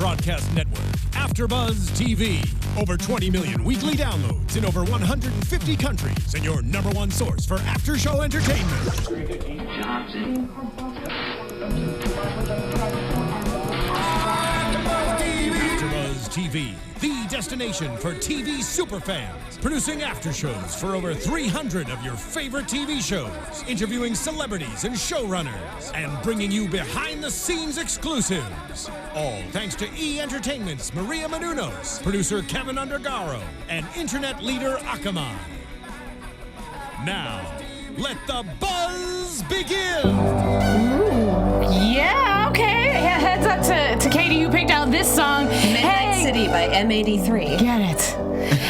broadcast network, AFTERBUZZ TV. Over 20 million weekly downloads in over 150 countries, and your number one source for after-show entertainment. AFTERBUZZ TV, the destination for TV superfans. Producing aftershows for over 300 of your favorite TV shows, interviewing celebrities and showrunners, and bringing you behind-the-scenes exclusives. All thanks to E! Entertainment's Maria Menounos, producer Kevin Undergaro, and internet leader Akamai. Now, let the buzz begin! Yeah, okay. Heads up to Katie, you picked out this song. Midnight City by M83. Get it.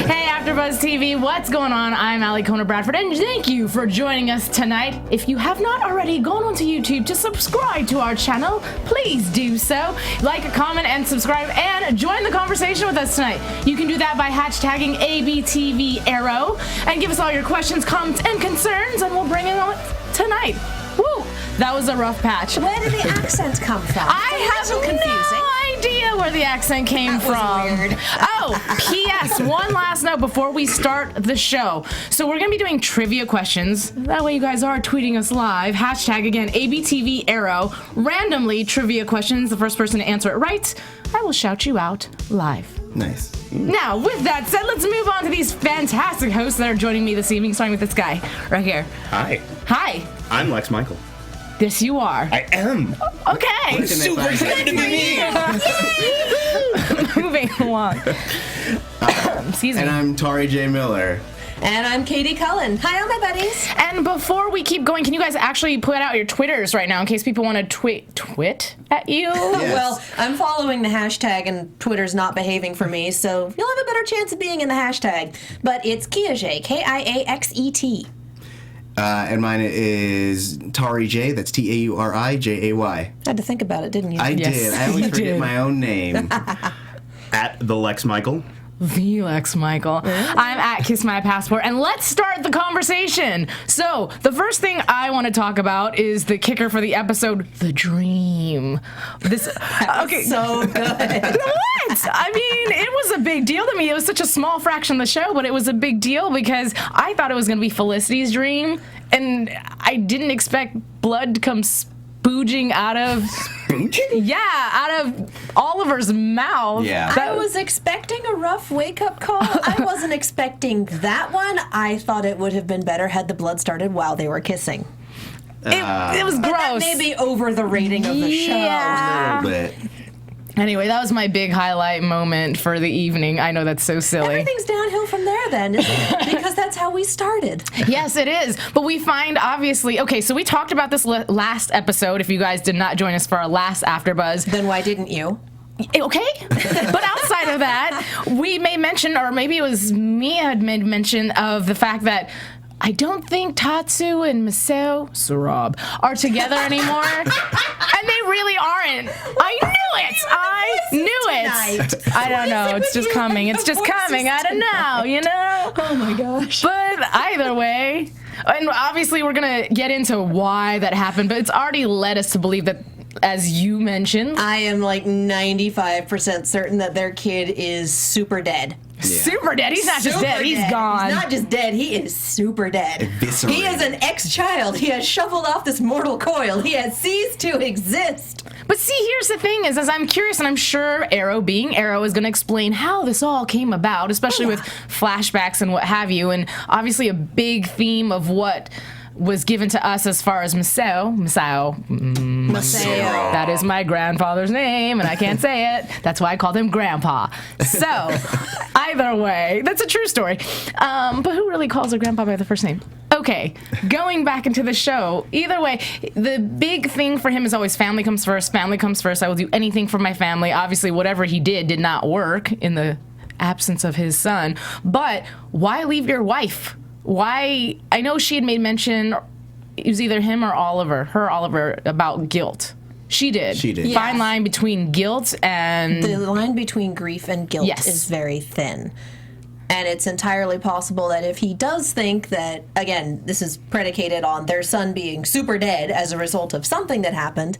Hey, AfterBuzz TV, what's going on? I'm Alikona Bradford, and thank you for joining us tonight. If you have not already gone onto YouTube to subscribe to our channel, please do so. Like, comment, and subscribe, and join the conversation with us tonight. You can do that by hashtagging ABTV Arrow, and give us all your questions, comments, and concerns, and we'll bring it on tonight. Woo! That was a rough patch. Where did the accent come from? I have no idea where the accent came from. Was weird. Oh, P.S. One last note before we start the show. So we're going to be doing trivia questions. That way you guys are tweeting us live. Hashtag, again, ABTV Arrow. Randomly trivia questions. The first person to answer it right, I will shout you out live. Nice. Now, with that said, let's move on to these fantastic hosts that are joining me this evening, starting with this guy right here. Hi. Hi. I'm Lex Michael. This you are. I am. Okay. Super excited to be here. Moving along. Excuse me. And I'm Tauri J. Miller. And I'm Katie Cullen. Hi, all my buddies. And before we keep going, can you guys actually put out your Twitters right now in case people want to twit at you? Yes. Well, I'm following the hashtag and Twitter's not behaving for me, so you'll have a better chance of being in the hashtag. But it's Kiaxet, Kiaxet. And mine is Tauri J. That's Taurijay. Had to think about it, didn't you? I Yes, did. I always you forget did. my own name. At the Lex Michael. The Lex Michael. I'm at Kiss My Passport, and let's start the conversation. So, the first thing I want to talk about is the kicker for the episode, The Dream. This okay, So good. What? I mean, it was a big deal to me. It was such a small fraction of the show, but it was a big deal because I thought it was going to be Felicity's dream, and I didn't expect blood to come spooging out of Oliver's mouth. Yeah. I was expecting a rough wake-up call. I wasn't expecting that one. I thought it would have been better had the blood started while they were kissing. It was gross. That may be over the rating of the show. A little bit. Anyway, that was my big highlight moment for the evening. I know that's so silly. Everything's downhill from there then, isn't it? Because that's how we started. Yes, it is. But we find, obviously, okay, so we talked about this last episode, if you guys did not join us for our last AfterBuzz. Then why didn't you? Okay, but outside of that, we may mention, or maybe it was me had made mention of the fact that I don't think Tatsu and Masao Sarab are together anymore. And they really aren't. I knew it. I don't know. It's just coming. It's just coming. I don't know, you know? Oh my gosh. But either way, and obviously we're going to get into why that happened, but it's already led us to believe that, as you mentioned, I am like 95% certain that their kid is super dead. Yeah. super dead. He's not just Super dead. He's dead. gone. He's not just dead. He is super dead. Eviscerated. He is an ex-child. He has shuffled off this mortal coil. He has ceased to exist. But see, here's the thing is, as I'm curious, and I'm sure Arrow, being Arrow, is going to explain how this all came about, especially with flashbacks and what have you, and obviously a big theme of what was given to us as far as Masao. That is my grandfather's name, and I can't say it. That's why I called him Grandpa. So, either way, that's a true story. But who really calls a grandpa by the first name? Okay, going back into the show, either way, the big thing for him is always family comes first, family comes first. I will do anything for my family. Obviously, whatever he did not work in the absence of his son. But why leave your wife? Why? I know she had made mention, it was either him or Oliver, about guilt. She did. Yes. Fine line between guilt and... The line between grief and guilt Yes. is very thin. And it's entirely possible that if he does think that, again, this is predicated on their son being super dead as a result of something that happened,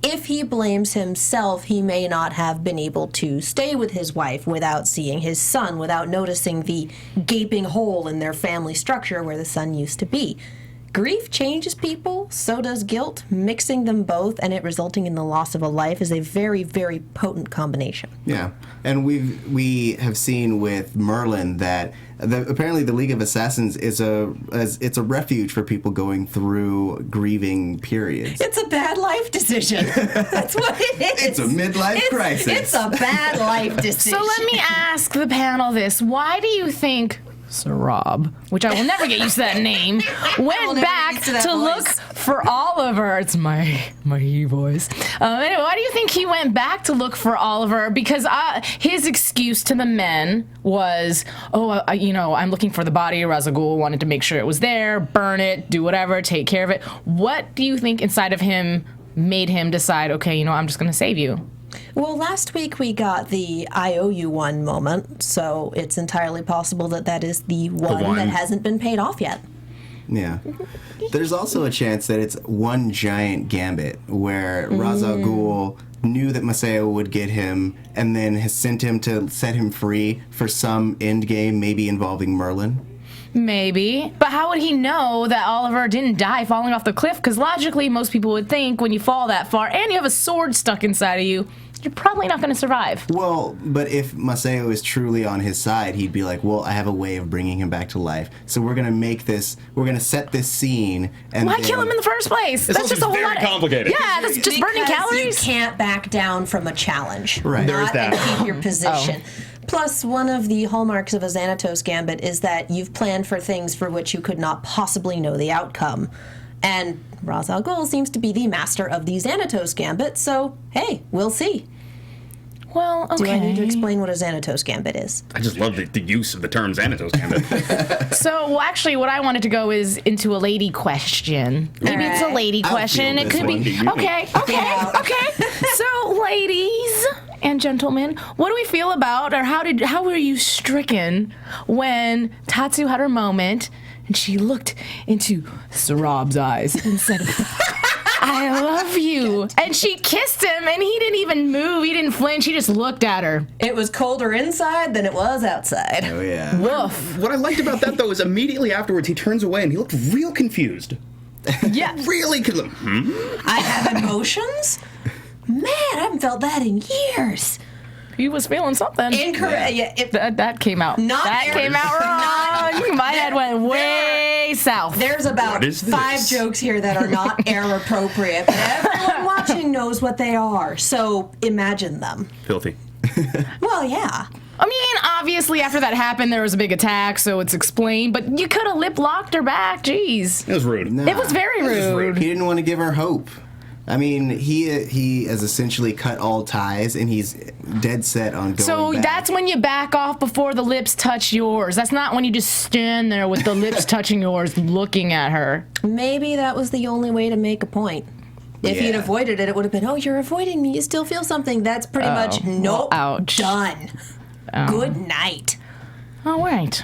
if he blames himself, he may not have been able to stay with his wife without seeing his son, without noticing the gaping hole in their family structure where the son used to be. Grief changes people, so does guilt. Mixing them both and it resulting in the loss of a life is a very, very potent combination. Yeah, and we have seen with Merlin that apparently the League of Assassins is it's a refuge for people going through grieving periods. It's a bad life decision. That's what it is. It's a midlife crisis. It's a bad life decision. So let me ask the panel this. Why do you think Sir Rob, which I will never get used to that name, went back to look for Oliver? It's my voice. Anyway, why do you think he went back to look for Oliver? Because his excuse to the men was, I'm looking for the body of Ra's al Ghul, wanted to make sure it was there, burn it, do whatever, take care of it. What do you think inside of him made him decide, okay, I'm just going to save you? Well, last week we got the I owe you one moment, so it's entirely possible that is the one that hasn't been paid off yet. Yeah. There's also a chance that it's one giant gambit where Ra's al Ghul knew that Maseo would get him and then has sent him to set him free for some end game, maybe involving Merlin. Maybe. But how would he know that Oliver didn't die falling off the cliff? Because logically, most people would think when you fall that far and you have a sword stuck inside of you, you're probably not going to survive. Well, but if Maseo is truly on his side, he'd be like, well, I have a way of bringing him back to life. So we're going to set this scene. And why kill him in the first place? That's just a whole lot complicated. Yeah, that's just burning calories. You can't back down from a challenge. Right. There's that. And keep your position. Plus, one of the hallmarks of a Xanatos Gambit is that you've planned for things for which you could not possibly know the outcome. And Ra's al Ghul seems to be the master of the Xanatos Gambit, so, hey, we'll see. Well, okay. Do I need to explain what a Xanatos Gambit is? I just love the use of the term Xanatos Gambit. So, actually, what I wanted to go is into a lady question. Maybe it's a lady question. It could be. Okay. So, ladies and gentlemen, what do we feel about, or how were you stricken when Tatsu had her moment and she looked into Sarab's eyes and said, I love you. And she kissed him, and he didn't even move. He didn't flinch. He just looked at her. It was colder inside than it was outside. Oh, yeah. Woof. What I liked about that, though, is immediately afterwards he turns away and he looked real confused. Yeah. Really confused. I have emotions? Man, I haven't felt that in years. He was feeling something. Incorrect. Yeah, That came out. That came out wrong. My head went way south. There's about 5 jokes here that are not air appropriate, but everyone watching knows what they are, so imagine them. Filthy. Well, yeah. I mean, obviously, after that happened, there was a big attack, so it's explained, but you could have lip-locked her back. Jeez. It was rude. Nah, It was very rude. He didn't want to give her hope. I mean, he has essentially cut all ties, and he's dead set on going So back. that's when you back off before the lips touch yours. That's not when you just stand there with the lips touching yours looking at her. Maybe that was the only way to make a point. If he'd avoided it, it would have been, oh, you're avoiding me. You still feel something. That's pretty much, nope, ouch. done. Good night. All right.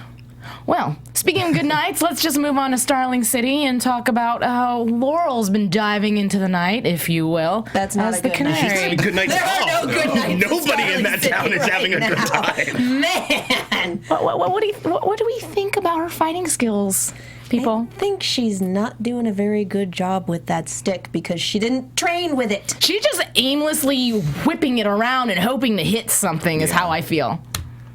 Well, speaking of good nights, let's just move on to Starling City and talk about how Laurel's been diving into the night, if you will. That's not as a the good night. canary. She's having good nights There at are all. no good nights. Nobody in that town is having a good time. Man. What do we think about her fighting skills, people? I think she's not doing a very good job with that stick because she didn't train with it. She's just aimlessly whipping it around and hoping to hit something is how I feel.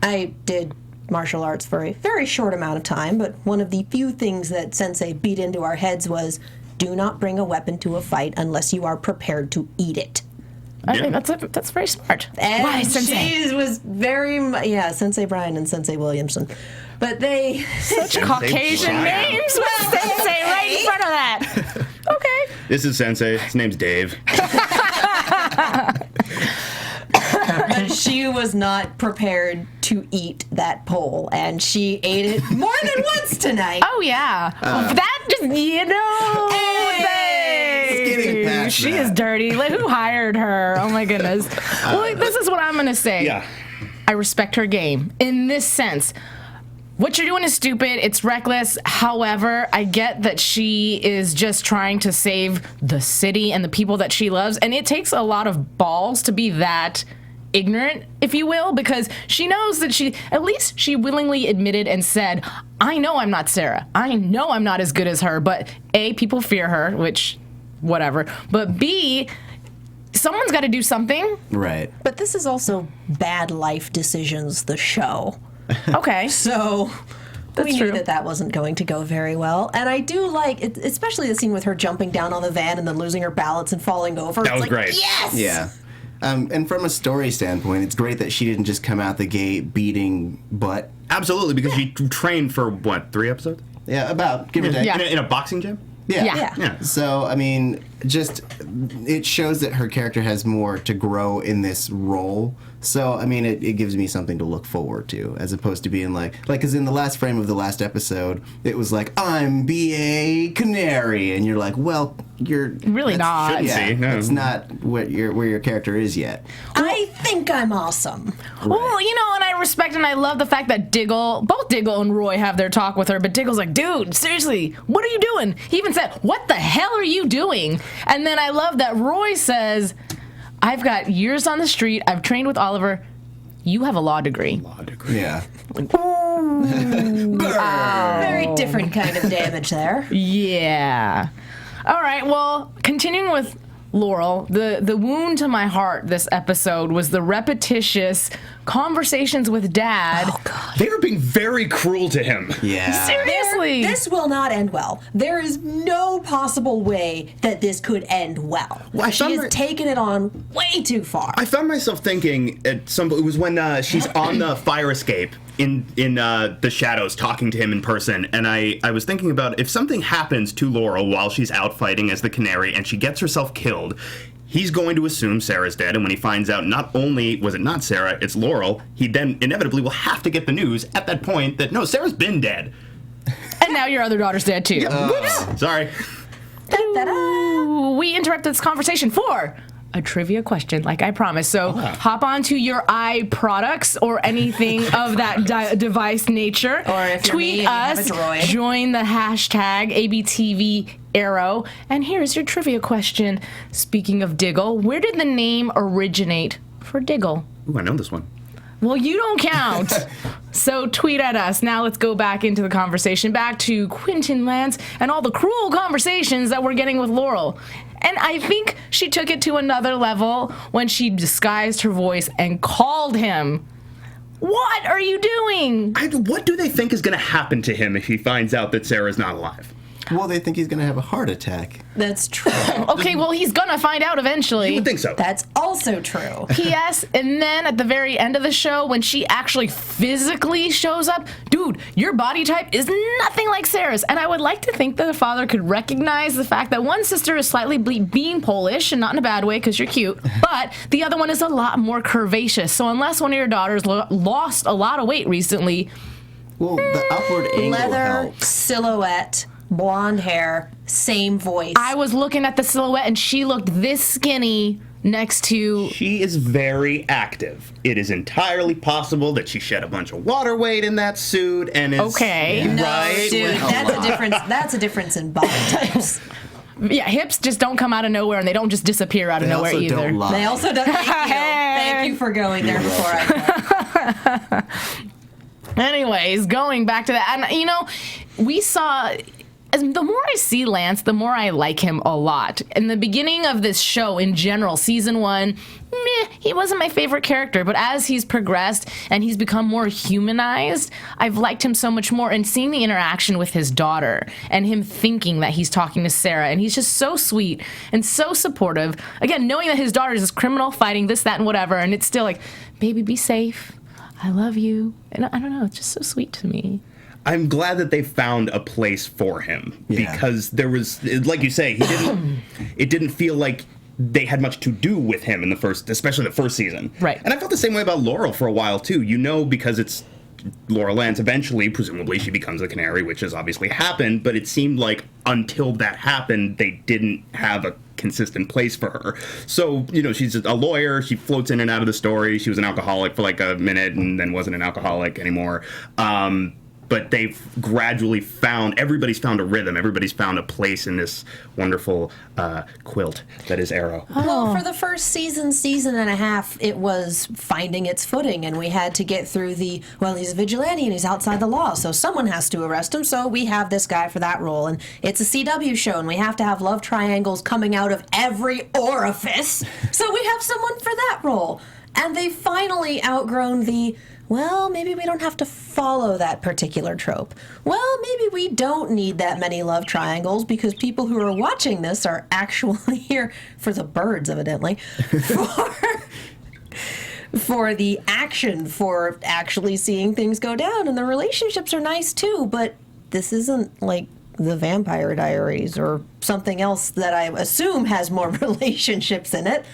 I did martial arts for a very short amount of time, but one of the few things that Sensei beat into our heads was do not bring a weapon to a fight unless you are prepared to eat it. I think that's very smart. And Why, Sensei? she was very, Sensei Brian and Sensei Williamson. But they... Such Caucasian Brian. names with Sensei right in front of that. Okay. This is Sensei. His name's Dave. But she was not prepared to eat that pole, and she ate it more than once tonight. Oh, yeah. That just, getting past she that. is dirty. Like, who hired her? Oh, my goodness. Well, this is what I'm going to say. Yeah. I respect her game in this sense. what you're doing is stupid. It's reckless. However, I get that she is just trying to save the city and the people that she loves. And it takes a lot of balls to be that ignorant, if you will, because she knows that at least she willingly admitted and said, I know I'm not Sarah. I know I'm not as good as her. But A, people fear her, which, whatever. But B, someone's got to do something. Right. But this is also Bad Life Decisions, the show. Okay. So That's we true. knew that wasn't going to go very well. And I do like, especially the scene with her jumping down on the van and then losing her balance and falling over. That was It's great. Yes! Yeah. And from a story standpoint, it's great that she didn't just come out the gate beating butt. Absolutely, because she trained for, 3 episodes? Yeah, about, give or take. Yeah. In a boxing gym? Yeah. Yeah. So, I mean, just, it shows that her character has more to grow in this role. So, I mean, it gives me something to look forward to, as opposed to being because in the last frame of the last episode, it was like, I'm B.A. Canary, and you're like, well, you're... Really not. Shouldn't Yeah, be, no. that's not where your character is yet. I think I'm awesome. Well, and I respect and I love the fact that both Diggle and Roy have their talk with her, but Diggle's like, dude, seriously, what are you doing? He even said, what the hell are you doing? And then I love that Roy says, I've got years on the street, I've trained with Oliver, you have a law degree. Yeah. Very different kind of damage there. Yeah. All right, well, continuing with Laurel, the wound to my heart this episode was the repetitious conversations with Dad. Oh, God. They were being very cruel to him. Yeah. Seriously. This will not end well. There is no possible way that this could end well. Well, I She found has her- taken it on way too far. I found myself thinking it was when she's on the fire escape in the shadows talking to him in person, and I was thinking about if something happens to Laurel while she's out fighting as the Canary and she gets herself killed, he's going to assume Sarah's dead, and when he finds out not only was it not Sarah, it's Laurel, he then inevitably will have to get the news at that point that, no, Sarah's been dead. And now your other daughter's dead too. Whoops. Sorry. Ooh, we interrupted this conversation for a trivia question, like I promised. So hop on to your eye products or anything of that device nature. Or if you're tweet me and you have us, a droid. join the hashtag ABTV Arrow. And here's your trivia question. Speaking of Diggle, where did the name originate for Diggle? Ooh, I know this one. Well, you don't count. So tweet at us. Now let's go back into the conversation, back to Quentin Lance and all the cruel conversations that we're getting with Laurel. And I think she took it to another level when she disguised her voice and called him. What are you doing? What do they think is going to happen to him if he finds out that Sarah's not alive? Well, they think he's going to have a heart attack. That's true. Okay, well, he's gonna find out eventually. You would think so. That's also true. P.S. And then at the very end of the show, when she actually physically shows up, dude, your body type is nothing like Sarah's. And I would like to think that the father could recognize the fact that one sister is slightly being Polish, and not in a bad way because you're cute, but the other one is a lot more curvaceous. So unless one of your daughters lost a lot of weight recently, Well, the upward angle Leather, helps. silhouette, blonde hair, same voice. I was looking at the silhouette and she looked this skinny next to... She is very active. It is entirely possible that she shed a bunch of water weight in that suit and is... Okay. no, Right? dude, that's a difference. That's a difference in body types. Yeah, hips just don't come out of nowhere and they don't just disappear out of They nowhere also either. don't lie. They also don't. Thank you. Thank you for going there before I. Anyways, going back to that, and we saw... The more I see Lance, the more I like him a lot. In the beginning of this show, in general, season 1, he wasn't my favorite character. But as he's progressed and he's become more humanized, I've liked him so much more. And seeing the interaction with his daughter and him thinking that he's talking to Sarah, and he's just so sweet and so supportive. Again, knowing that his daughter is this criminal fighting this, that, and whatever, and it's still like, baby, be safe. I love you. And I don't know, it's just so sweet to me. I'm glad that they found a place for him Yeah. because there was, like you say, it didn't feel like they had much to do with him in especially the first season. Right. And I felt the same way about Laurel for a while too. Because it's Laura Lance, eventually, presumably, she becomes a Canary, which has obviously happened, but it seemed like until that happened, they didn't have a consistent place for her. So, she's a lawyer, she floats in and out of the story, she was an alcoholic for like a minute and then wasn't an alcoholic anymore. but they've gradually everybody's found a rhythm. Everybody's found a place in this wonderful quilt that is Arrow. Well, for the first season and a half, it was finding its footing, and we had to get through he's a vigilante and he's outside the law, so someone has to arrest him, so we have this guy for that role. And it's a CW show, and we have to have love triangles coming out of every orifice, so we have someone for that role. And they finally outgrown maybe we don't have to follow that particular trope. Well, maybe we don't need that many love triangles because people who are watching this are actually here for the birds, evidently, for the action, for actually seeing things go down. And the relationships are nice too, but this isn't like the Vampire Diaries or something else that I assume has more relationships in it.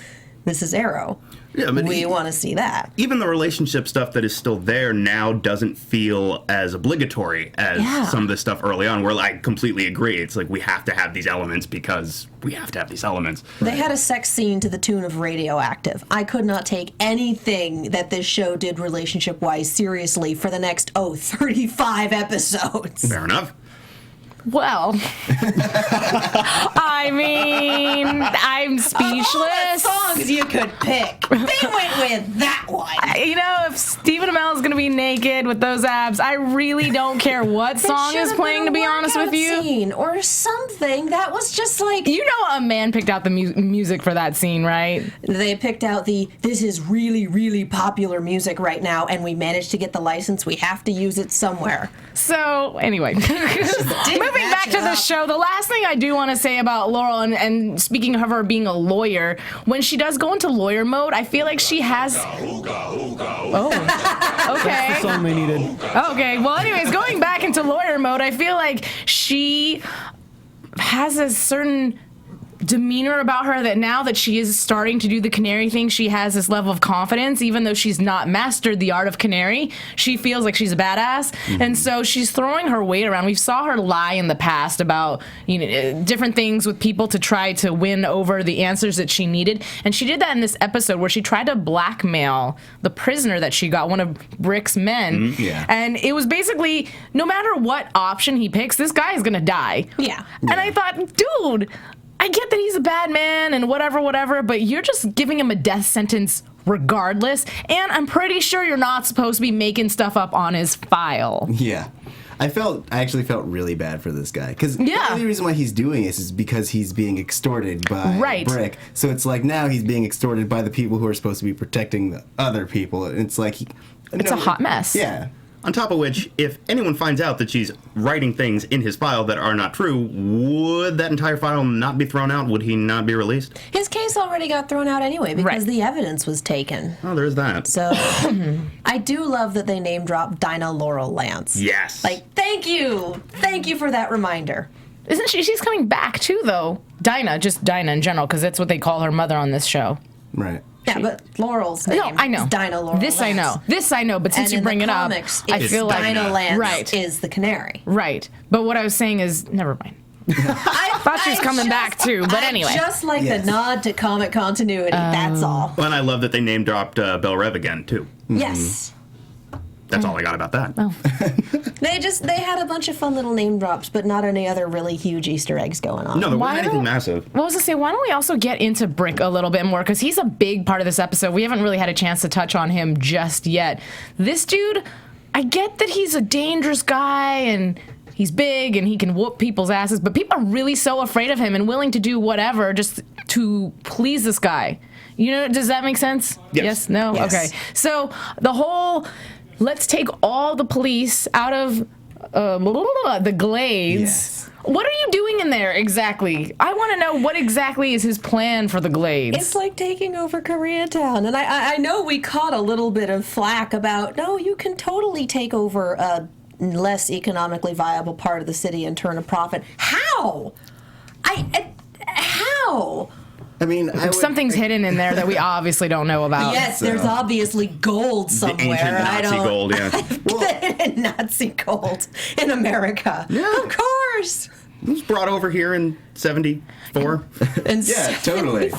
This is Arrow. Yeah, but we want to see that. Even the relationship stuff that is still there now doesn't feel as obligatory as some of the stuff early on, where I completely agree. It's like we have to have these elements because we have to have these elements. They had a sex scene to the tune of Radioactive. I could not take anything that this show did relationship-wise seriously for the next, 35 episodes. Fair enough. Well, I mean, I'm speechless. All the songs you could pick. They went with that one. If Stephen Amell is going to be naked with those abs, I really don't care what song is playing, to be honest with you. Scene or something that was just like... a man picked out the music for that scene, right? They picked out this is really, really popular music right now, and we managed to get the license. We have to use it somewhere. So, anyway. Moving back to the show, the last thing I do want to say about Laurel, and speaking of her being a lawyer, when she does go into lawyer mode, I feel like she has... Oh, okay. That's the song they needed. Okay, well, anyways, going back into lawyer mode, I feel like she has a certain demeanor about her that now that she is starting to do the canary thing, she has this level of confidence. Even though she's not mastered the art of canary, she feels like she's a badass. And so she's throwing her weight around. We saw her lie in the past about different things with people to try to win over the answers that she needed, and she did that in this episode where she tried to blackmail the prisoner that she got, one of Rick's men. And it was basically, no matter what option he picks, this guy is gonna die. And I thought, dude, I get that he's a bad man and whatever, but you're just giving him a death sentence regardless, and I'm pretty sure you're not supposed to be making stuff up on his file. Yeah. I actually felt really bad for this guy, because the only reason why he's doing this is because he's being extorted by Brick. So it's like now he's being extorted by the people who are supposed to be protecting the other people. It's like... It's a hot mess. Yeah. On top of which, if anyone finds out that she's writing things in his file that are not true, would that entire file not be thrown out? Would he not be released? His case already got thrown out anyway because the evidence was taken. Oh, there's that. So, I do love that they name dropped Dinah Laurel Lance. Yes. Thank you. Thank you for that reminder. Isn't she? She's coming back too, though. Just Dinah in general, because that's what they call her mother on this show. Right. Yeah, but Laurel's name is Dinah Laurel Lance. This I know, but since you bring it up, I feel like Dinah Lance is the canary. Right. But what I was saying is, never mind. I thought she was coming back too, but anyway. Just like the nod to comic continuity, that's all. Well, and I love that they name dropped Belle Rev again, too. Yes. That's all I got about that. Oh. They had a bunch of fun little name drops, but not any other really huge Easter eggs going on. No, there wasn't anything massive. What was I say? Why don't we also get into Brick a little bit more? Because he's a big part of this episode. We haven't really had a chance to touch on him just yet. This dude, I get that he's a dangerous guy and he's big and he can whoop people's asses, but people are really so afraid of him and willing to do whatever just to please this guy. Does that make sense? Yes. No? Yes. Okay. So the whole... Let's take all the police out of the Glades. Yes. What are you doing in there exactly? I want to know what exactly is his plan for the Glades. It's like taking over Koreatown. And I know we caught a little bit of flack about, no, you can totally take over a less economically viable part of the city and turn a profit. How? How? I mean, something's hidden in there that we obviously don't know about. Yes, there's obviously gold somewhere. The ancient Nazi gold, Nazi gold in America. Yeah. Of course. It was brought over here in 74? Yeah, totally.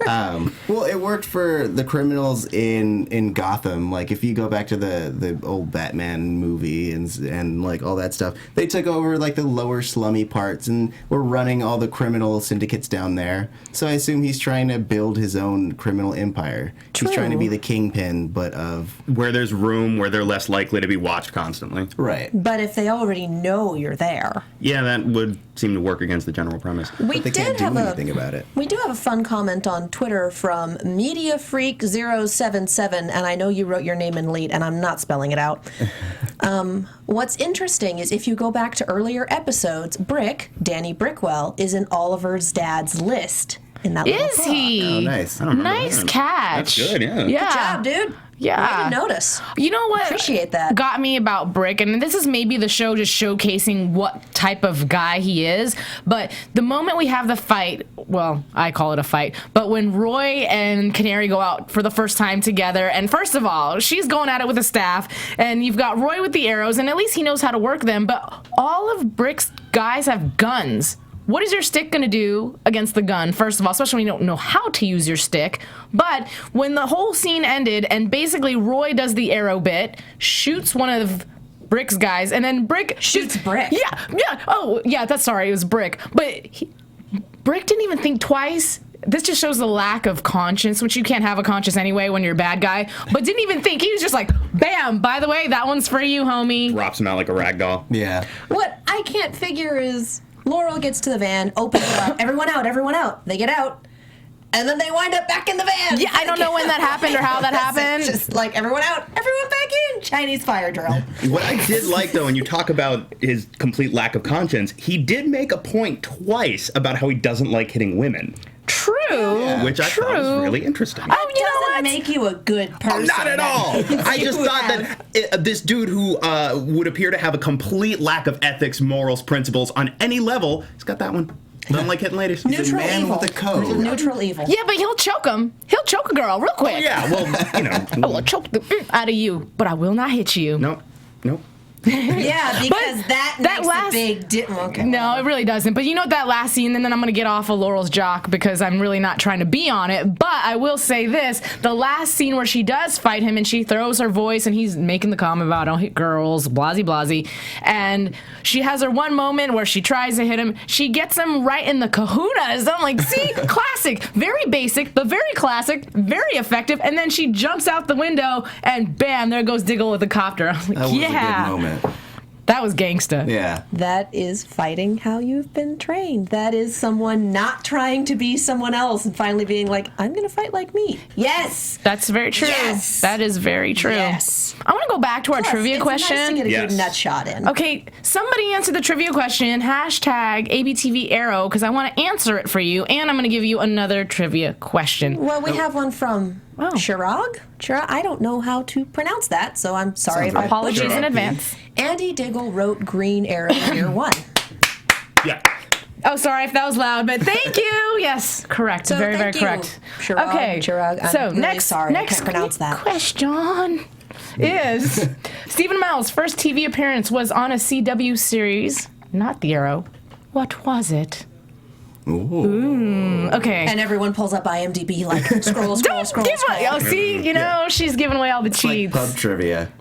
Well, it worked for the criminals in Gotham. Like, if you go back to the old Batman movie and like all that stuff, they took over like the lower slummy parts and were running all the criminal syndicates down there. So I assume he's trying to build his own criminal empire. He's trying to be the kingpin, but of... Where there's room, where they're less likely to be watched constantly. Right. But if they already know you're there. Yeah, that would seem to work against the general premise. We They did can't do have anything about it. We do have a fun comment on Twitter from MediaFreak077, and I know you wrote your name in lead, and I'm not spelling it out. What's interesting is if you go back to earlier episodes, Danny Brickwell, is in Oliver's dad's list in that little Is book. he? Oh, nice. I don't remember Nice that. catch. That's good, yeah. Yeah. Good job, dude. Yeah. Way to notice. You know what? Appreciate that. Got me about Brick, and this is maybe the show just showcasing what type of guy he is. But the moment we have the fight, well, I call it a fight, but when Roy and Canary go out for the first time together, and first of all, she's going at it with a staff, and you've got Roy with the arrows, and at least he knows how to work them, but all of Brick's guys have guns. What is your stick going to do against the gun, first of all, especially when you don't know how to use your stick? But when the whole scene ended and basically Roy does the arrow bit, shoots one of Brick's guys, and then Brick Shoots Brick. Yeah. Oh, yeah, it was Brick. But Brick didn't even think twice. This just shows the lack of conscience, which you can't have a conscience anyway when you're a bad guy. But didn't even think. He was just like, bam, by the way, that one's for you, homie. Drops him out like a rag doll. Yeah. What I can't figure is Laurel gets to the van, opens it up, everyone out. They get out. And then they wind up back in the van. Yeah, I don't know when that happened or how that happened. It's just like everyone out, everyone back in. Chinese fire drill. What I did like, though, when you talk about his complete lack of conscience, he did make a point twice about how he doesn't like hitting women. True. Which I thought was really interesting. Oh, you know Doesn't what? make you a good person. Oh, not at all. I just thought that this dude who would appear to have a complete lack of ethics, morals, principles on any level, he's got that one. Doesn't like hitting ladies. He's a man with a code. Neutral evil. Yeah, but he'll choke him. He'll choke a girl real quick. Yeah, well, you know. I will choke the out of you, but I will not hit you. Nope. Yeah, because that makes last- a big okay. No, it really doesn't. But you know what, that last scene, and then I'm going to get off of Laurel's jock because I'm really not trying to be on it. But I will say this, the last scene where she does fight him and she throws her voice and he's making the comment about I don't hit girls, blasey blasey. And she has her one moment where she tries to hit him. She gets him right in the kahunas. I'm like, see, classic. Very basic, but very classic, very effective. And then she jumps out the window and bam, there goes Diggle with the copter. I'm like, That was a yeah. good moment. That was gangsta. Yeah. That is fighting how you've been trained. That is someone not trying to be someone else and finally being like, I'm going to fight like me. Yes. That's very true. Yes. That is very true. Yes. I want to go back to our Plus, trivia it's question. nice to get a Yes. good nut shot in. Okay, somebody answer the trivia question, hashtag ABTV Arrow, because I want to answer it for you, and I'm going to give you another trivia question. Well, we have one from Chirag. I don't know how to pronounce that, so I'm sorry Sounds if I right. Apologies butchered in it. advance. Andy Diggle wrote Green Arrow Year 1. Yeah. Oh, sorry if that was loud, but thank you. Yes, correct. So very, thank very you, correct. Chirag, Okay, Chirag. I'm so really next, sorry, I next can't pronounce that. question is Stephen Amell's first TV appearance was on a CW series, not The Arrow. What was it? Ooh. Okay. And everyone pulls up IMDb like, scroll. Don't give away. Oh, see, you know, she's giving away all the Like cheats. pub trivia.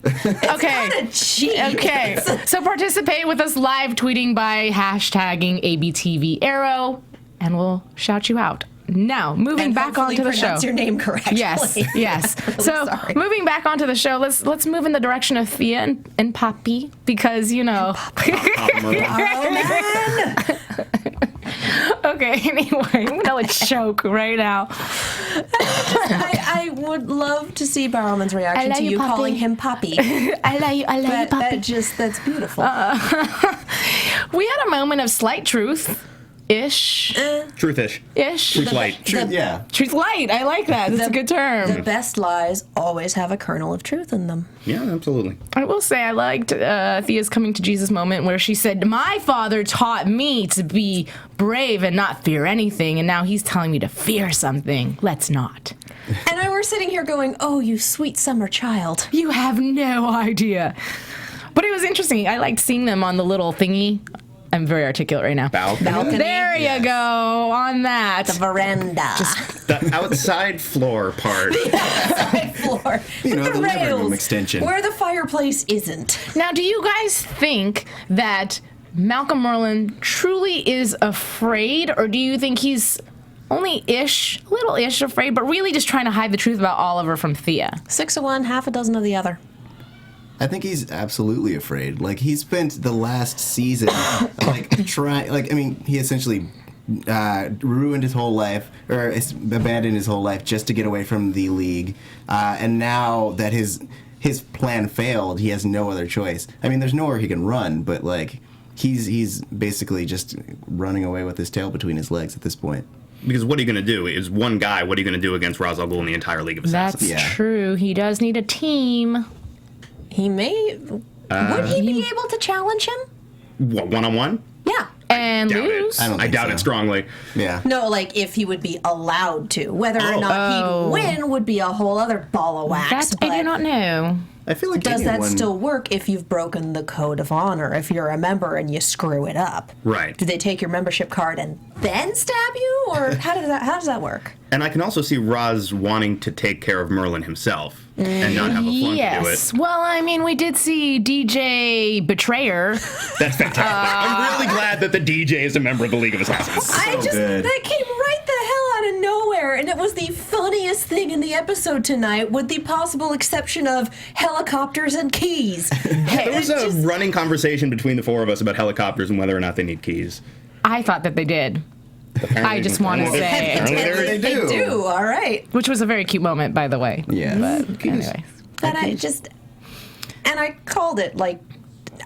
Okay. Not a cheat. Okay. So participate with us live tweeting by hashtagging ABTV Arrow, and we'll shout you out. Now, moving And back hopefully onto the show. pronounce your name correctly. Yes, yes. I'm really So sorry. moving back onto the show, let's move in the direction of Thea and Pappy because you know. Oh, man. Okay. Anyway, I'm gonna choke right now. I would love to see Barrowman's reaction love to you, you Poppy. calling him Poppy. I love you, Pappy. That's beautiful. We had a moment of slight truth. Ish. Truthish. Truth light. Yeah. Truth light. I like that. That's a good term. The best lies always have a kernel of truth in them. Yeah, absolutely. I will say I liked Thea's coming to Jesus moment where she said, my father taught me to be brave and not fear anything, and now he's telling me to fear something. Let's not. And I were sitting here going, oh, you sweet summer child. You have no idea. But it was interesting. I liked seeing them on the little thingy I'm very articulate right now. Balcony. There you go on that. The veranda. The outside floor part. Floor. You know, With the living room rails, extension. where the fireplace isn't. Now, do you guys think that Malcolm Merlyn truly is afraid, or do you think he's only a little-ish afraid, but really just trying to hide the truth about Oliver from Thea? 6 of one, half a dozen of the other. I think he's absolutely afraid. Like, he spent the last season, he essentially ruined his whole life, or abandoned his whole life just to get away from the League. And now that his plan failed, he has no other choice. I mean, there's nowhere he can run, but, like, he's basically just running away with his tail between his legs at this point. Because what are you going to do? Is one guy, what are you going to do against Ra's al Ghul and the entire League of Assassins? That's true. He does need a team. He may... would he be able to challenge him? What, one-on-one? Yeah. And Doubt lose. it. I doubt it strongly. Yeah. No, like, if he would be allowed to. Whether or not he'd win would be a whole other ball of wax. That I do not know. I feel like Does that anyone- still work if you've broken the code of honor, if you're a member and you screw it up? Right. Do they take your membership card and then stab you? Or how does that work? And I can also see Ra's wanting to take care of Merlin himself and not have a flunk to do Yes. it. Well, I mean, we did see DJ Betrayer. That's fantastic. I'm really glad that the DJ is a member of the League of Assassins. good. That came right the hell out of nowhere, and it was the funniest thing in the episode tonight, with the possible exception of helicopters and keys. There was a running conversation between the four of us about helicopters and whether or not they need keys. I thought that they did. I just want to say, They do. They do, all right. which was a very cute moment, by the way. Yeah. But anyway. But I called it like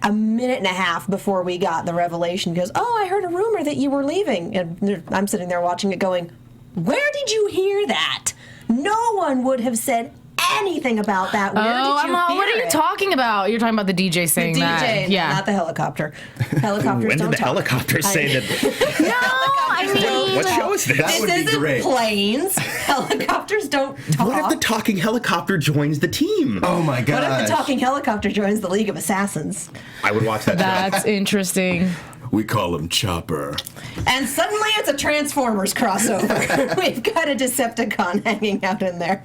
a minute and a half before we got the revelation, because, I heard a rumor that you were leaving. And I'm sitting there watching it going, where did you hear that? No one would have said anything about that. Where did you hear what are you it? talking about? You're talking about the DJ saying The that. DJ, Yeah. not the helicopter. Helicopters When don't did the talk. helicopters say that? No, I mean, What show is this? That would This be isn't great. planes. Helicopters don't talk. What if the talking helicopter joins the team? Oh my god. What if the talking helicopter joins the League of Assassins? I would watch that show. that's interesting. We call him Chopper. And suddenly it's a Transformers crossover. We've got a Decepticon hanging out in there.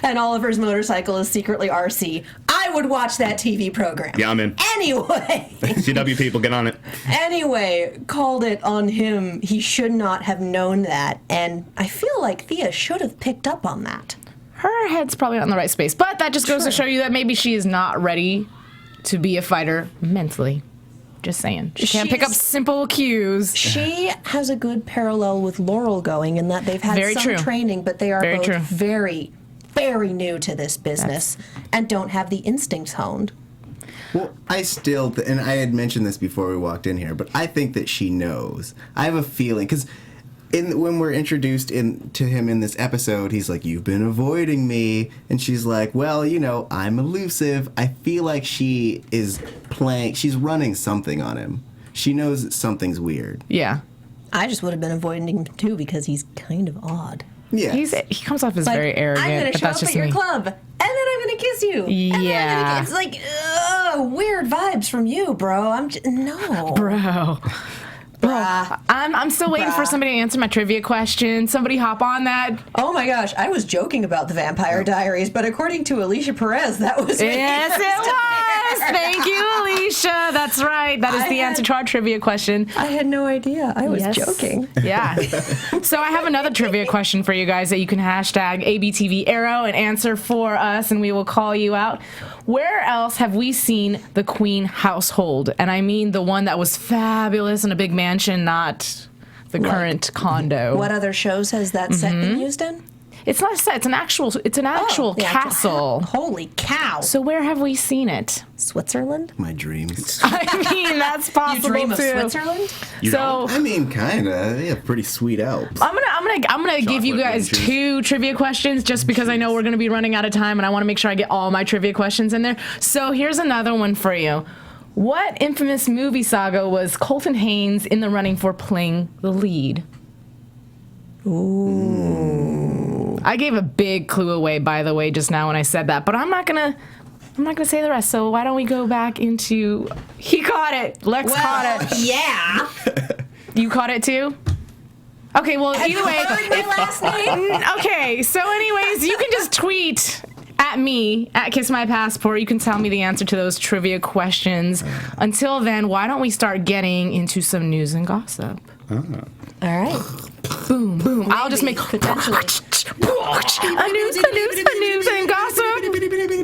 And Oliver's motorcycle is secretly RC. I would watch that TV program. Yeah, I'm in. Anyway. CW people, get on it. Anyway, called it on him. He should not have known that. And I feel like Thea should have picked up on that. Her head's probably not in the right space, but that just goes to show you that maybe she is not ready to be a fighter mentally. Just saying. She can't pick up simple cues. She has a good parallel with Laurel going in that they've had Very some true. training, but they are Very both true. very, very new to this business and don't have the instincts honed. Well, I still, and I had mentioned this before we walked in here, but I think that she knows. I have a feeling, because when we're introduced to him in this episode, he's like, "You've been avoiding me," and she's like, "Well, I'm elusive." I feel like she is she's running something on him. She knows something's weird. Yeah. I just would have been avoiding him too because he's kind of odd. Yeah. He comes off as Like, very arrogant, I'm going to but show that's up just at your me. club, and then I'm going to kiss you. And then Yeah. it's like, weird vibes from you, bro. No. Bro. Bruh. I'm still waiting for Bruh. somebody to answer my trivia question. Somebody hop on that. Oh my gosh, I was joking about the Vampire Diaries, but according to Alicia Perez, that was when he Yes, first it was. appeared. Thank you, Alicia. That's right. That is the answer to our trivia question. I had no idea. I was Yes. joking. Yeah. So I have another trivia question for you guys that you can hashtag ABTV Arrow and answer for us, and we will call you out. Where else have we seen the Queen household? And I mean the one that was fabulous in a big mansion, not the current condo. What other shows has that set been used in? It's not a set. It's an actual The castle. Holy cow. So where have we seen it? Switzerland? My dreams. I mean, that's You possible dream of too. Switzerland? So I mean, kinda. They have pretty sweet Alps. I'm gonna give you Chocolate guys ranges. 2 trivia questions just because I know we're gonna be running out of time and I want to make sure I get all my trivia questions in there. So here's another one for you. What infamous movie saga was Colton Haynes in the running for playing the lead? Ooh. I gave a big clue away, by the way, just now when I said that, but I'm not gonna I'm not going to say the rest, so why don't we go back into... He caught it. Lex caught it. Yeah. You caught it too? Okay, well, either way... Heard my last name? Okay, so anyways, you can just tweet at me, at Kiss My Passport. You can tell me the answer to those trivia questions. Until then, why don't we start getting into some news and gossip? All right. Boom, boom. I'll just make... Potentially. A news and gossip.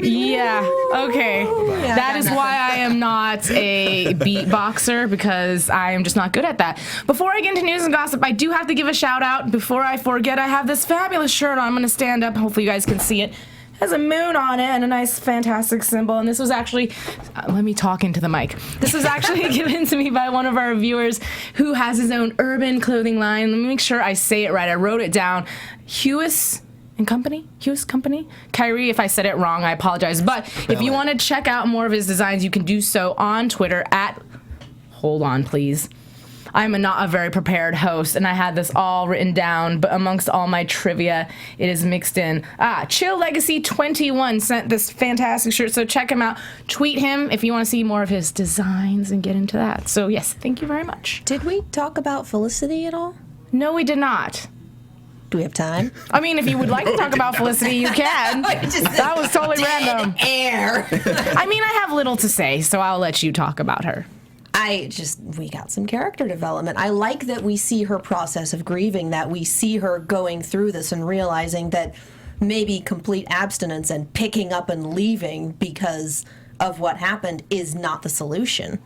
Yeah, okay. Yeah, That is why I am not a beatboxer, because I am just not good at that. Before I get into news and gossip, I do have to give a shout out. Before I forget, I have this fabulous shirt on. I'm going to stand up. Hopefully you guys can see it. It has a moon on it and a nice, fantastic symbol. And this was actually, let me talk into the mic. This was actually given to me by one of our viewers who has his own urban clothing line. Let me make sure I say it right. I wrote it down. Hewis Company? Kyrie, if I said it wrong, I apologize. But if you want to check out more of his designs, you can do so on Twitter at, hold on, please. I'm not a very prepared host, and I had this all written down, but amongst all my trivia, it is mixed in. Chill Legacy 21 sent this fantastic shirt, so check him out. Tweet him if you want to see more of his designs and get into that. So yes, thank you very much. Did we talk about Felicity at all? No, we did not. Do we have time? I mean, if you would like to talk about Felicity, you can. That was totally random. Air. I mean, I have little to say, so I'll let you talk about her. We got some character development. I like that we see her process of grieving, that we see her going through this and realizing that maybe complete abstinence and picking up and leaving because of what happened is not the solution.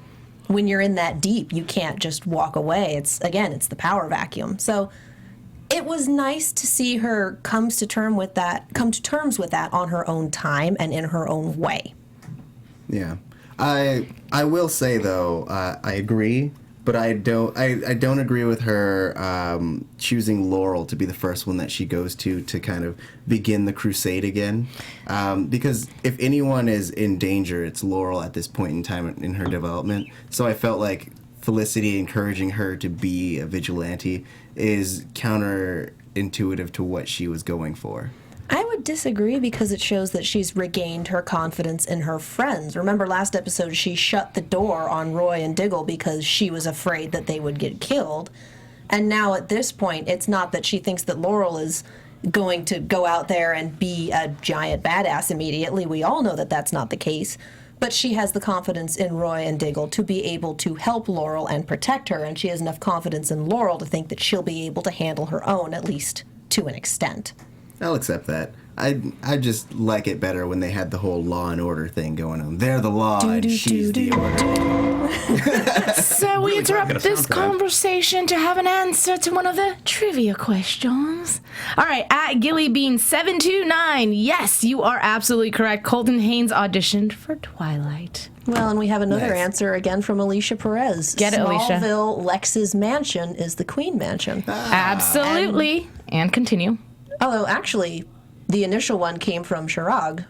When you're in that deep, you can't just walk away. It's the power vacuum. So it was nice to see her come to terms with that on her own time and in her own way. Yeah. I will say though, I agree, but I don't agree with her choosing Laurel to be the first one that she goes to kind of begin the crusade again. Because if anyone is in danger, it's Laurel at this point in time in her development. So I felt like Felicity encouraging her to be a vigilante is counterintuitive to what she was going for. I would disagree because it shows that she's regained her confidence in her friends. Remember last episode, she shut the door on Roy and Diggle because she was afraid that they would get killed. And now at this point, it's not that she thinks that Laurel is going to go out there and be a giant badass immediately. We all know that that's not the case. But she has the confidence in Roy and Diggle to be able to help Laurel and protect her. And she has enough confidence in Laurel to think that she'll be able to handle her own, at least to an extent. I'll accept that. I just like it better when they had the whole law and order thing going on. They're the law and she's the order. So we interrupt this conversation to have an answer to one of the trivia questions. All right, at GillyBean729, yes, you are absolutely correct. Colton Haynes auditioned for Twilight. Well, and we have another answer again from Alicia Perez. Get it, Alicia. Smallville Lex's mansion is the Queen Mansion. Absolutely. And continue. Although, actually, the initial one came from Chirag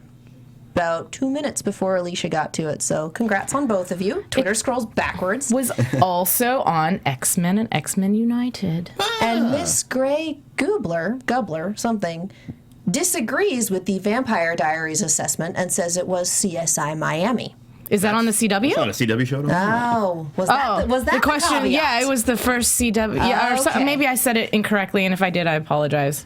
about 2 minutes before Alicia got to it. So congrats on both of you. Twitter scrolls backwards. Was also on X-Men and X-Men United. And Miss Gray Gubler, something, disagrees with the Vampire Diaries assessment and says it was CSI Miami. Is that on the CW? It's not a CW show? Oh, was that the question? caveat? Yeah, it was the first CW. Yeah, okay. Maybe I said it incorrectly, and if I did, I apologize.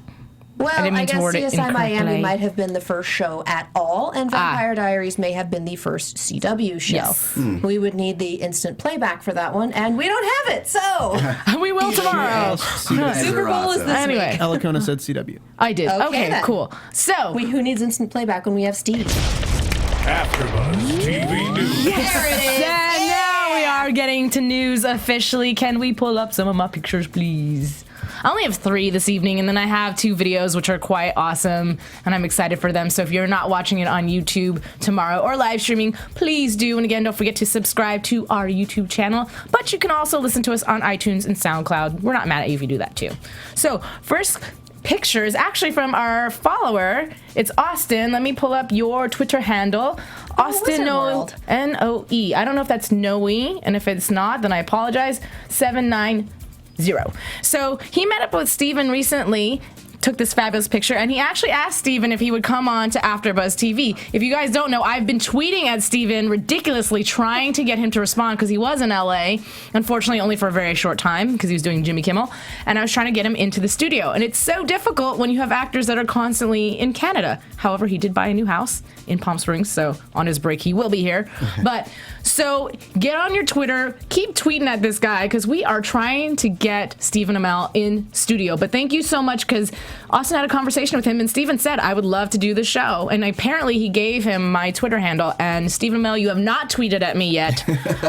Well, I guess CSI Miami might have been the first show at all, and Vampire Diaries may have been the first CW show. Yes. We would need the instant playback for that one, and we don't have it, so... We will tomorrow. Super Bowl is this Anyway. week. Alikona said CW. I did. Okay, then. cool. So... Who needs instant playback when we have Steve? AfterBuzz TV News. There it is. And now we are getting to news officially. Can we pull up some of my pictures, please? I only have 3 this evening, and then I have 2 videos, which are quite awesome, and I'm excited for them. So if you're not watching it on YouTube tomorrow or live streaming, please do. And again, don't forget to subscribe to our YouTube channel. But you can also listen to us on iTunes and SoundCloud. We're not mad at you if you do that, too. So first picture is actually from our follower. It's Austin. Let me pull up your Twitter handle. Austin Noe. I don't know if that's Noe, and if it's not, then I apologize. 790. So he met up with Stephen recently took this fabulous picture, and he actually asked Stephen if he would come on to AfterBuzz TV. If you guys don't know, I've been tweeting at Stephen ridiculously, trying to get him to respond because he was in LA, unfortunately only for a very short time because he was doing Jimmy Kimmel, and I was trying to get him into the studio. And it's so difficult when you have actors that are constantly in Canada. However, he did buy a new house in Palm Springs, so on his break he will be here. But so get on your Twitter, keep tweeting at this guy because we are trying to get Stephen Amell in studio. But thank you so much, because Austin had a conversation with him, and Stephen said, I would love to do the show. And apparently he gave him my Twitter handle. And Stephen Amell, you have not tweeted at me yet,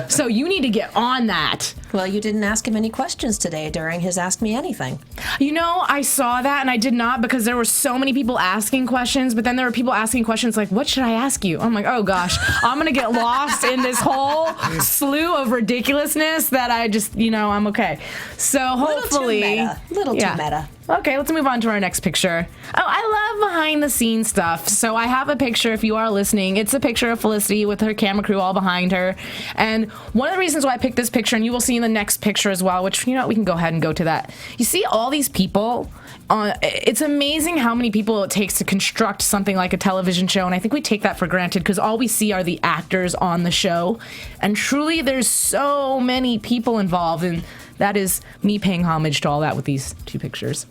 so you need to get on that. Well, you didn't ask him any questions today during his Ask Me Anything. You know, I saw that, and I did not, because there were so many people asking questions, but then there were people asking questions like, what should I ask you? I'm like, oh gosh, I'm going to get lost in this whole slew of ridiculousness that I just, I'm okay. So hopefully... Little too meta. Okay, let's move on to our next picture. Oh, I love behind the scenes stuff. So I have a picture, if you are listening, it's a picture of Felicity with her camera crew all behind her. And one of the reasons why I picked this picture, and you will see in the next picture as well, which, we can go ahead and go to that. You see all these people, it's amazing how many people it takes to construct something like a television show, and I think we take that for granted because all we see are the actors on the show. And truly, there's so many people involved, and that is me paying homage to all that with these two pictures.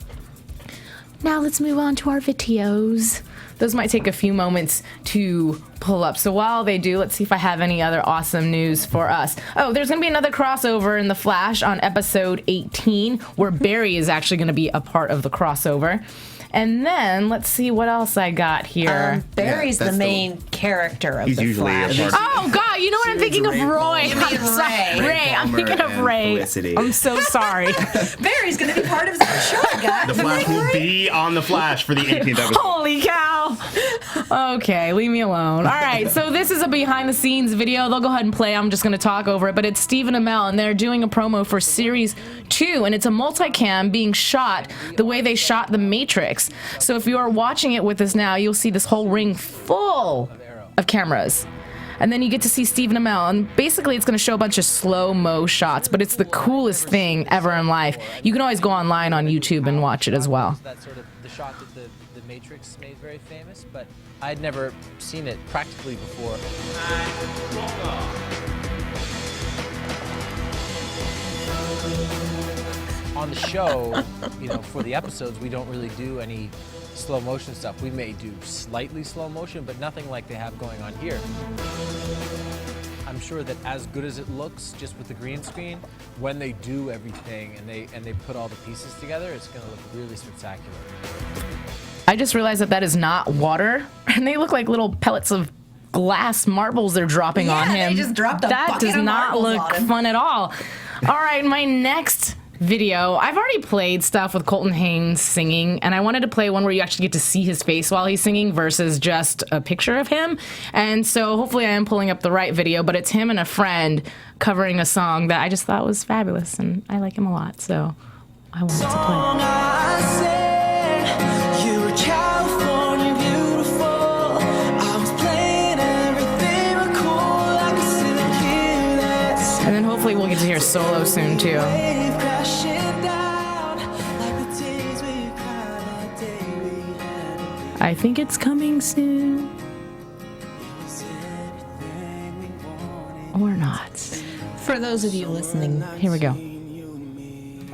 Now let's move on to our videos. Those might take a few moments to pull up. So while they do, let's see if I have any other awesome news for us. Oh, there's going to be another crossover in The Flash on episode 18, where Barry is actually going to be a part of the crossover. And then, let's see what else I got here. Barry's the main character of He's The usually Flash. a part Oh, God, you know what I'm thinking of? Roy. I'm sorry. Ray. I'm thinking of Ray. Felicity. I'm so sorry. Barry's going to be part of the show, guys. The Flash will be on The Flash for the 18th episode. Holy cow. Okay, leave me alone. All right, so this is a behind-the-scenes video. They'll go ahead and play. I'm just going to talk over it. But it's Stephen Amell, and they're doing a promo for Series 2, and it's a multicam being shot the way they shot The Matrix. So if you are watching it with us now, you'll see this whole ring full of cameras. And then you get to see Stephen Amell, and basically it's going to show a bunch of slow-mo shots, but it's the coolest thing ever in life. You can always go online on YouTube and watch it as well. That's sort of the shot that the Matrix made very famous, but I'd never seen it practically before. On the show, for the episodes, we don't really do any slow motion stuff. We may do slightly slow motion, but nothing like they have going on here. I'm sure that as good as it looks just with the green screen, when they do everything and they put all the pieces together, it's going to look really spectacular. I just realized that is not water, and they look like little pellets of glass marbles they're dropping on him. They just dropped a that bucket does of not marbles look on him. fun at all. All right, my next video, I've already played stuff with Colton Haynes singing, and I wanted to play one where you actually get to see his face while he's singing versus just a picture of him. And so hopefully I am pulling up the right video, but it's him and a friend covering a song that I just thought was fabulous, and I like him a lot, so I wanted to play. And then hopefully we'll get to hear solo soon too. I think it's coming soon. Or not. For those of you listening, Here we go.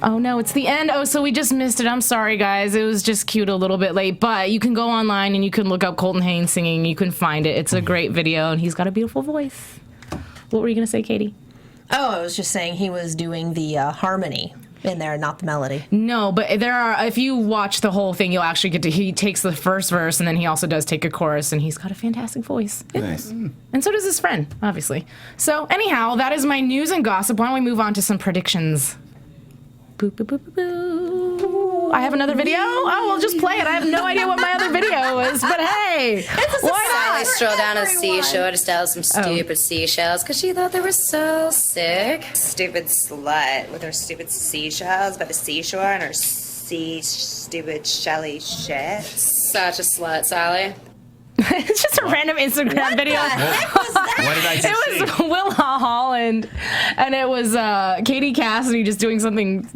Oh no, it's the end. Oh, so we just missed it. I'm sorry, guys. It was just cute a little bit late, but you can go online and you can look up Colton Haynes singing. You can find it. It's a great video, and he's got a beautiful voice. What were you going to say, Katie? Oh, I was just saying he was doing the harmony in there, not the melody. No, but there are, if you watch the whole thing, you'll actually get to, he takes the first verse, and then he also does take a chorus, and he's got a fantastic voice. Nice. And so does his friend, obviously. So anyhow, that is my news and gossip. Why don't we move on to some predictions? Boop, boop, boop, boop, boop. I have another video? Oh, we'll just play it. I have no idea what my other video is, but hey, why Sally strolled down to the seashore to steal some stupid seashells because she thought they were so sick. Stupid slut with her stupid seashells by the seashore and her stupid shelly shit. Such a slut, Sally. It's just a random Instagram video. What the heck was that? What did I just see? It was Will Holland, and it was Katie Cassidy just doing something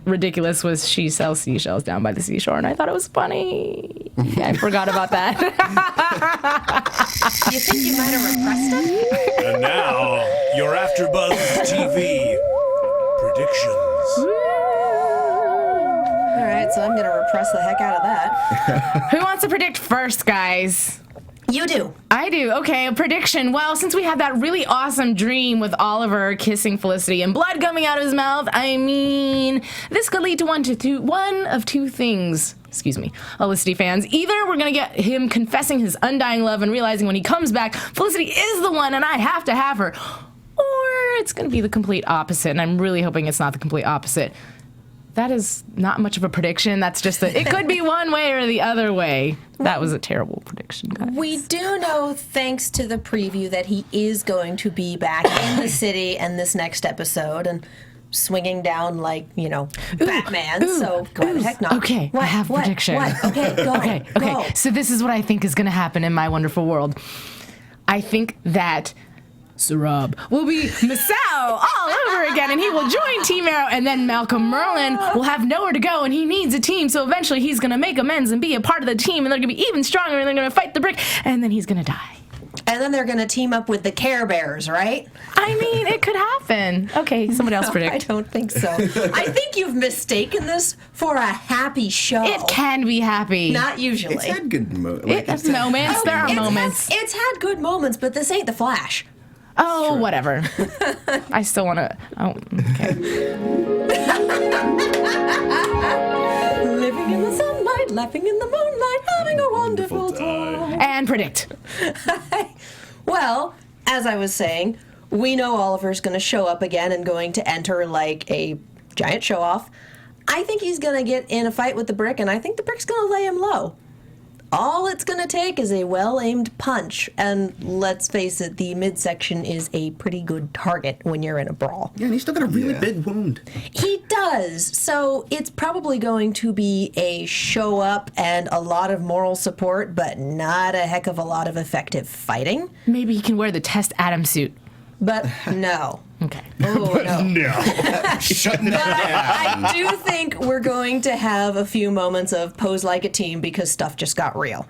ridiculous was she sells seashells down by the seashore, and I thought it was funny. Yeah, I forgot about that. You think you might have repressed it? And now, your AFTERBUZZ TV predictions. All right, so I'm going to repress the heck out of that. Who wants to predict first, guys? You do. I do. Okay, a prediction. Well, since we had that really awesome dream with Oliver kissing Felicity and blood coming out of his mouth, I mean, this could lead to one of two things. Excuse me, Felicity fans. Either we're going to get him confessing his undying love and realizing when he comes back, Felicity is the one and I have to have her. Or it's going to be the complete opposite, and I'm really hoping it's not the complete opposite. That is not much of a prediction. That's just it could be one way or the other way. That was a terrible prediction, guys. We do know, thanks to the preview, that he is going to be back in the city in this next episode and swinging down like, Batman. So why the heck not? Okay, I have a prediction. What? Okay, go. Okay. Go. So this is what I think is going to happen in my wonderful world. I think that Sarab will be Masao all over again, and he will join Team Arrow, and then Malcolm Merlin will have nowhere to go, and he needs a team, so eventually he's going to make amends and be a part of the team, and they're going to be even stronger, and they're going to fight the brick, and then he's going to die. And then they're going to team up with the Care Bears, right? I mean, it could happen. Okay, somebody else predict. I don't think so. I think you've mistaken this for a happy show. It can be happy. Not usually. It's had good moments. Moments. There are moments. It's had good moments, but this ain't The Flash. Oh, whatever. I still want to. Oh, okay. Living in the sunlight, laughing in the moonlight, having a wonderful time. And predict. Well, as I was saying, we know Oliver's going to show up again and going to enter like a giant show-off. I think he's going to get in a fight with the brick, and I think the brick's going to lay him low. All it's going to take is a well-aimed punch, and let's face it, the midsection is a pretty good target when you're in a brawl. Yeah, and he's still got a really big wound. He does, so it's probably going to be a show-up and a lot of moral support, but not a heck of a lot of effective fighting. Maybe he can wear the Test Adam suit. But no. Okay. Oh, no. No. Shutting it down. I do think we're going to have a few moments of pose like a team because stuff just got real.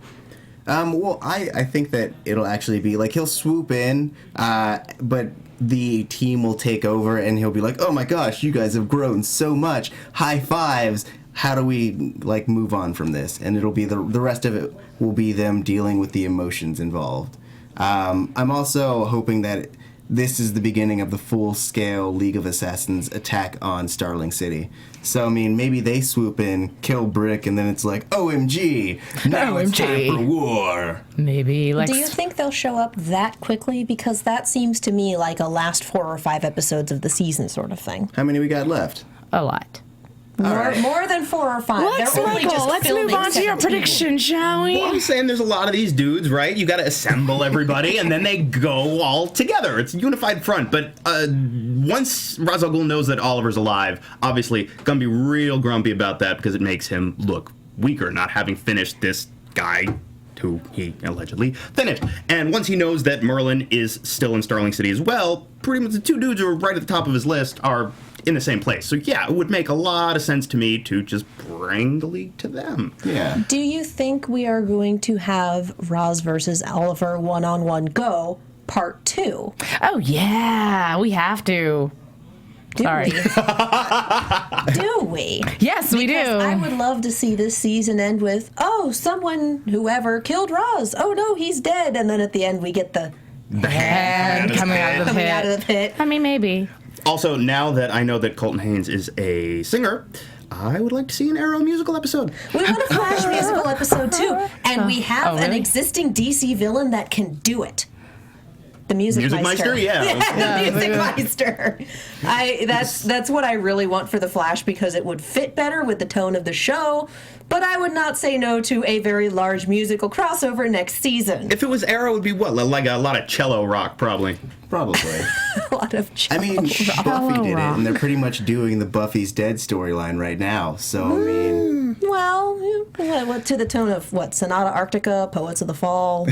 Well, I think that it'll actually be like he'll swoop in, but the team will take over and he'll be like, oh my gosh, you guys have grown so much. High fives. How do we move on from this? And it'll be the rest of it will be them dealing with the emotions involved. I'm also hoping that this is the beginning of the full-scale League of Assassins attack on Starling City. So, I mean, maybe they swoop in, kill Brick, and then it's like, OMG! Now it's time for war! Maybe, Do you think they'll show up that quickly? Because that seems to me like a last 4 or 5 episodes of the season sort of thing. How many we got left? A lot. More than 4 or 5. Let's move on to your prediction, shall we? Well, I'm saying there's a lot of these dudes, right? You got to assemble everybody, and then they go all together. It's a unified front. But once Ra's al Ghul knows that Oliver's alive, obviously gonna be real grumpy about that because it makes him look weaker, not having finished this guy who he allegedly finished. And once he knows that Merlin is still in Starling City as well, pretty much the 2 dudes who are right at the top of his list are in the same place. So yeah, it would make a lot of sense to me to just bring the league to them. Yeah. Do you think we are going to have Roz versus Oliver one-on-one go part 2? Oh, yeah, we have to. Sorry. Do we? Yes, we do. I would love to see this season end with, whoever killed Roz. Oh no, he's dead. And then at the end we get the hand coming out of the pit. I mean, maybe. Also, now that I know that Colton Haynes is a singer, I would like to see an Arrow musical episode. We want a Flash musical episode too, and we have an existing DC villain that can do it. The Music Meister. Yeah. The Music Meister. That's what I really want for the Flash because it would fit better with the tone of the show. But I would not say no to a very large musical crossover next season. If it was Arrow, it would be what? Like a lot of cello rock, probably. Probably. A lot of cello I mean, Buffy did it, and they're pretty much doing the Buffy's Dead storyline right now. So, I mean... Well, what to the tone of, Sonata Arctica, Poets of the Fall?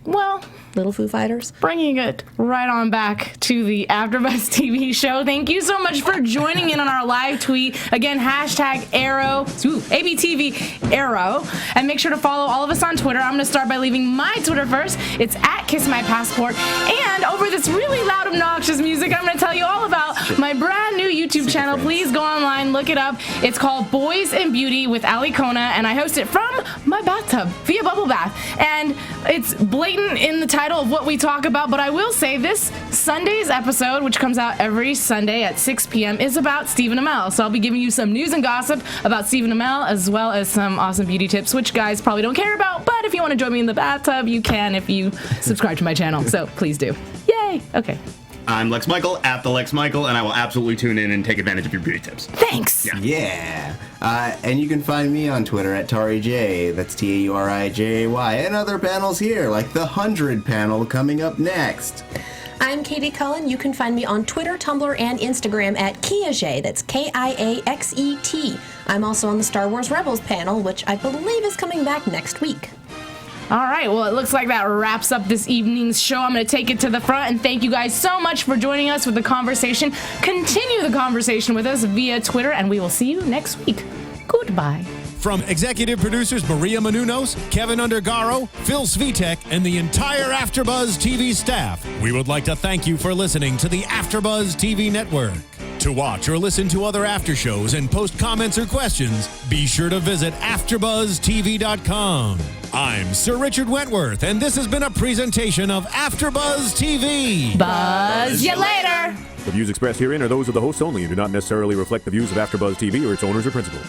Well... Little Foo Fighters. Bringing it right on back to the AfterBuzz TV show. Thank you so much for joining in on our live tweet. Again, hashtag Arrow, ABTV Arrow. And make sure to follow all of us on Twitter. I'm going to start by leaving my Twitter first. It's at Kiss My Passport. And over this really loud, obnoxious music, I'm going to tell you all about my brand new YouTube channel. Please go online, look it up. It's called Boys and Beauty with Alikona, and I host it from my bathtub via bubble bath. And it's blatant in the title of what we talk about, but I will say this Sunday's episode, which comes out every Sunday at 6 p.m., is about Stephen Amell. So I'll be giving you some news and gossip about Stephen Amell, as well as some awesome beauty tips, which guys probably don't care about, but if you want to join me in the bathtub, you can if you subscribe to my channel. So please do. Yay! Okay. I'm Lex Michael, at the Lex Michael, and I will absolutely tune in and take advantage of your beauty tips. Thanks. Yeah. And you can find me on Twitter at TauriJ. That's TauriJay. And other panels here, like the 100 panel coming up next. I'm Katie Cullen. You can find me on Twitter, Tumblr, and Instagram at Kiaxet. That's Kiaxet. I'm also on the Star Wars Rebels panel, which I believe is coming back next week. All right, well, it looks like that wraps up this evening's show. I'm going to take it to the front, and thank you guys so much for joining us with the conversation. Continue the conversation with us via Twitter, and we will see you next week. Goodbye. From executive producers Maria Menounos, Kevin Undergaro, Phil Svitek, and the entire AfterBuzz TV staff, we would like to thank you for listening to the AfterBuzz TV network. To watch or listen to other after shows and post comments or questions, be sure to visit AfterBuzzTV.com. I'm Sir Richard Wentworth, and this has been a presentation of AfterBuzz TV. Buzz you later. The views expressed herein are those of the hosts only and do not necessarily reflect the views of AfterBuzz TV or its owners or principals.